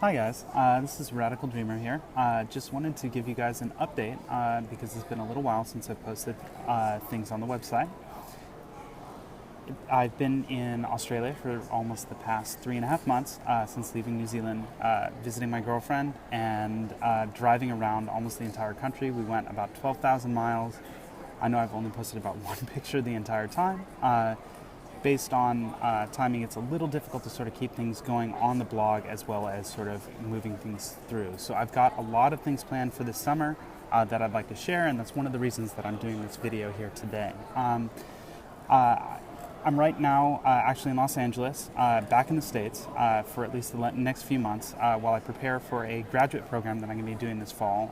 Hi guys, this is Radical Dreamer here. Just wanted to give you guys an update because it's been a little while since I've posted things on the website. I've been in Australia for almost the past 3.5 months since leaving New Zealand, visiting my girlfriend and driving around almost the entire country. We went about 12,000 miles. I know I've only posted about one picture the entire time. Based on timing, it's a little difficult to sort of keep things going on the blog as well as sort of moving things through. So I've got a lot of things planned for this summer that I'd like to share, and that's one of the reasons that I'm doing this video here today. I'm right now actually in Los Angeles, back in the States for at least the next few months while I prepare for a graduate program that I'm going to be doing this fall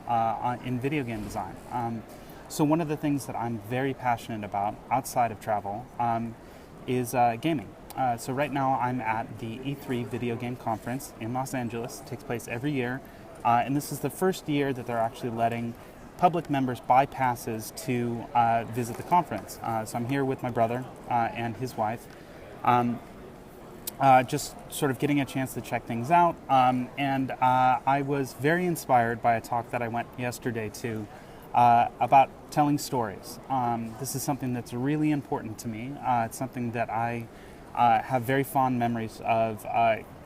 in video game design. So one of the things that I'm very passionate about outside of travel is gaming. So right now I'm at the E3 video game conference in Los Angeles. It takes place every year, and this is the first year that they're actually letting public members buy passes to visit the conference. So I'm here with my brother and his wife, just sort of getting a chance to check things out, and I was very inspired by a talk that I went yesterday to about telling stories. This is something that's really important to me. It's something that I have very fond memories of,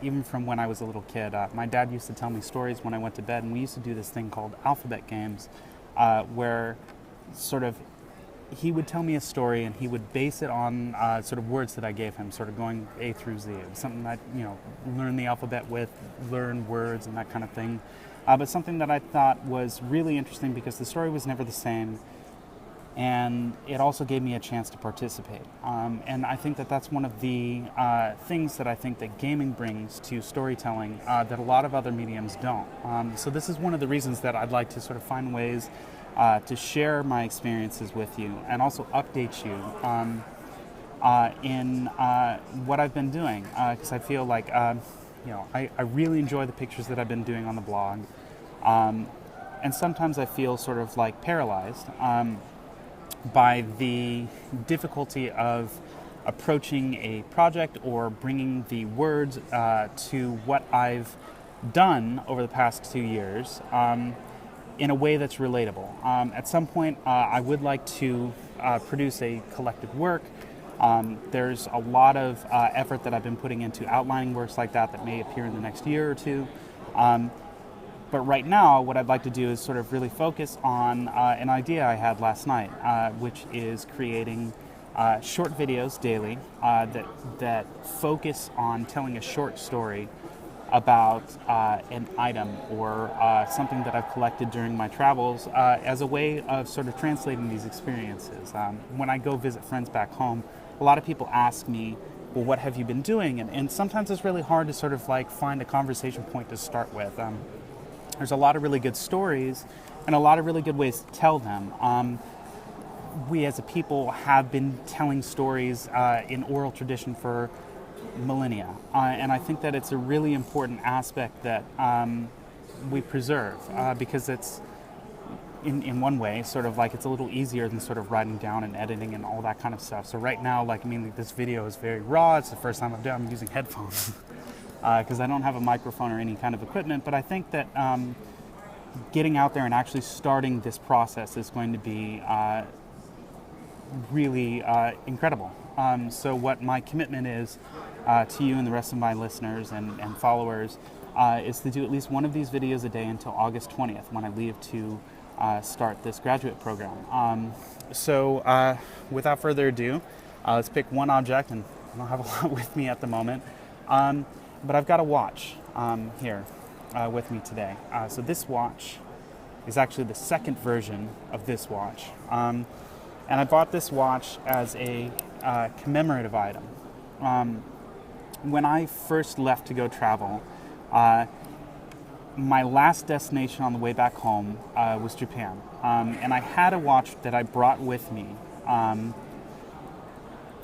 even from when I was a little kid. My dad used to tell me stories when I went to bed, and we used to do this thing called alphabet games, where sort of he would tell me a story and he would base it on sort of words that I gave him, sort of going A through Z. It was something that, learn the alphabet with, learn words and that kind of thing. But something that I thought was really interesting because the story was never the same, and it also gave me a chance to participate. And I think that that's one of the things that I think that gaming brings to storytelling that a lot of other mediums don't. So this is one of the reasons that I'd like to sort of find ways to share my experiences with you and also update you in what I've been doing, because I feel like I really enjoy the pictures that I've been doing on the blog, and sometimes I feel sort of like paralyzed by the difficulty of approaching a project or bringing the words to what I've done over the past 2 years in a way that's relatable. At some point, I would like to produce a collective work. There's a lot of effort that I've been putting into outlining works like that may appear in the next year or two. But right now, what I'd like to do is sort of really focus on an idea I had last night, which is creating short videos daily that focus on telling a short story about an item or something that I've collected during my travels as a way of sort of translating these experiences. When I go visit friends back home, a lot of people ask me, well, what have you been doing? And sometimes it's really hard to sort of like find a conversation point to start with. There's a lot of really good stories and a lot of really good ways to tell them. We as a people have been telling stories in oral tradition for millennia, and I think that it's a really important aspect that we preserve because it's in one way sort of like it's a little easier than sort of writing down and editing and all that kind of stuff. So right now, this video is very raw. It's the first time I'm using headphones because I don't have a microphone or any kind of equipment, but I think that getting out there and actually starting this process is going to be really incredible. So what my commitment is to you and the rest of my listeners and followers is to do at least one of these videos a day until August 20th when I leave to start this graduate program. So without further ado, let's pick one object, and I don't have a lot with me at the moment, but I've got a watch here with me today. So this watch is actually the second version of this watch. And I bought this watch as a commemorative item. When I first left to go travel, my last destination on the way back home was Japan. And I had a watch that I brought with me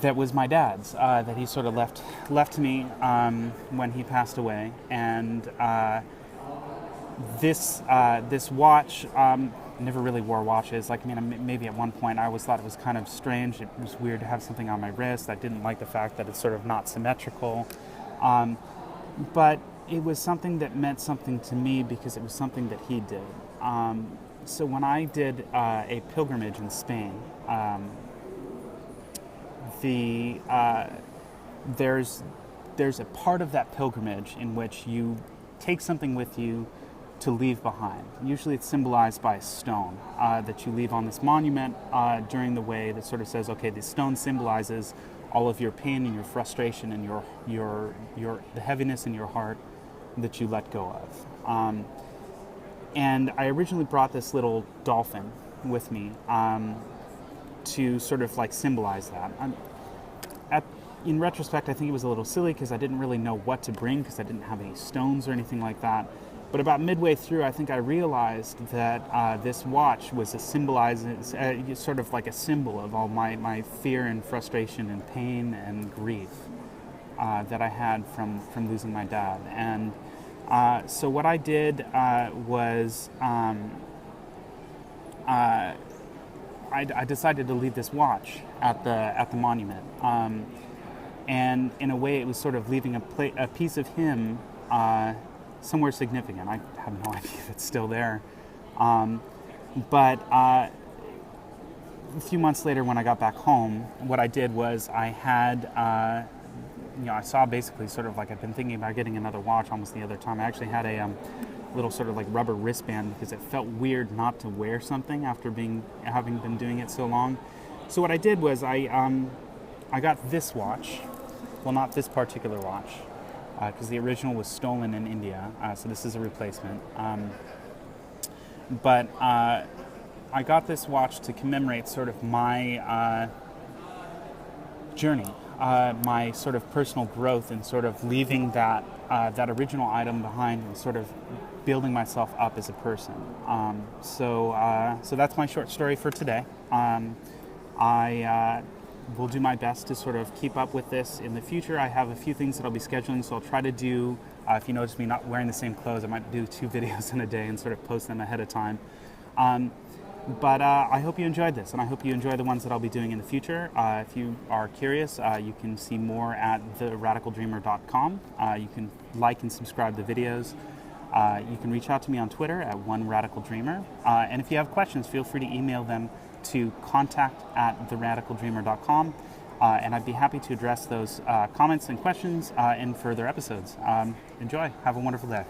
that was my dad's, that he sort of left to me when he passed away. And this watch, never really wore watches. Maybe at one point I always thought it was kind of strange. It was weird to have something on my wrist. I didn't like the fact that it's sort of not symmetrical. But it was something that meant something to me because it was something that he did. So when I did a pilgrimage in Spain, the there's a part of that pilgrimage in which you take something with you to leave behind. Usually it's symbolized by a stone that you leave on this monument during the way that sort of says, okay, this stone symbolizes all of your pain and your frustration and the heaviness in your heart that you let go of. And I originally brought this little dolphin with me to sort of like symbolize that. In retrospect, I think it was a little silly because I didn't really know what to bring because I didn't have any stones or anything like that. But about midway through, I think I realized that this watch was sort of like a symbol of all my fear and frustration and pain and grief that I had from losing my dad. And so what I did was I decided to leave this watch at the monument. And in a way, it was sort of leaving a piece of him somewhere significant. I have no idea if it's still there. But a few months later, when I got back home, what I did was I had, I saw basically sort of like I've been thinking about getting another watch almost the other time. I actually had a little sort of like rubber wristband because it felt weird not to wear something after having been doing it so long. So what I did was I got this watch. Well, not this particular watch, because the original was stolen in India, so this is a replacement. But I got this watch to commemorate sort of my journey, my sort of personal growth, and sort of leaving that original item behind and sort of building myself up as a person. So that's my short story for today. I will do my best to sort of keep up with this in the future. I have a few things that I'll be scheduling, so I'll try to do, if you notice me not wearing the same clothes, I might do 2 videos in a day and sort of post them ahead of time. But I hope you enjoyed this, and I hope you enjoy the ones that I'll be doing in the future. If you are curious, you can see more at theradicaldreamer.com. You can like and subscribe to the videos. You can reach out to me on Twitter at OneRadicalDreamer. And if you have questions, feel free to email them to contact@theradicaldreamer.com, and I'd be happy to address those comments and questions in further episodes. Enjoy. Have a wonderful day.